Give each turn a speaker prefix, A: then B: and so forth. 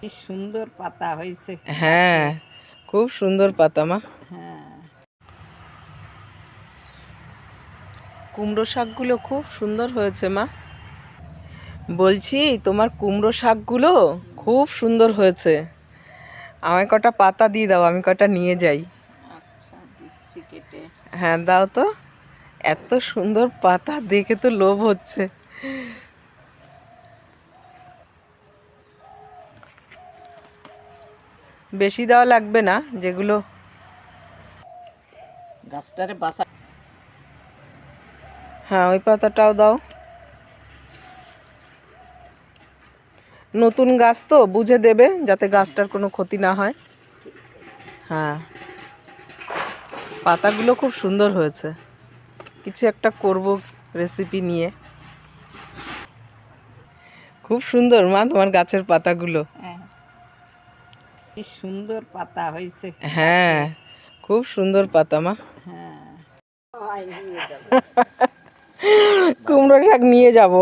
A: কি সুন্দর পাতা হয়েছে।
B: হ্যাঁ, খুব সুন্দর পাতা মা।
A: হ্যাঁ,
B: কুমড়ো শাকগুলো খুব সুন্দর হয়েছে মা। বলছি তোমার কুমড়ো শাকগুলো খুব সুন্দর হয়েছে। আমায় কটা পাতা দিয়ে দাও, আমি কটা নিয়ে যাই।
A: আচ্ছা দিচ্ছি কেটে।
B: হ্যাঁ দাও তো। এত সুন্দর পাতা দেখে তো লোভ হচ্ছে। বেশি দেওয়া লাগবে না, যেগুলো
A: গাছটারে বাসা।
B: হ্যাঁ ওই পাতাটাও দাও। নতুন গাছ তো বুঝে দেবে যাতে গাছটার কোনো ক্ষতি না হয়। হ্যাঁ, পাতাগুলো খুব সুন্দর হয়েছে। কিছু একটা করব রেসিপি নিয়ে। খুব সুন্দর মা তোমার গাছের পাতাগুলো।
A: হ্যাঁ, কি সুন্দর পাতা হয়েছে।
B: হ্যাঁ, খুব সুন্দর পাতা মা।
A: হ্যাঁ,
B: কুমড়ো শাক নিয়ে যাব।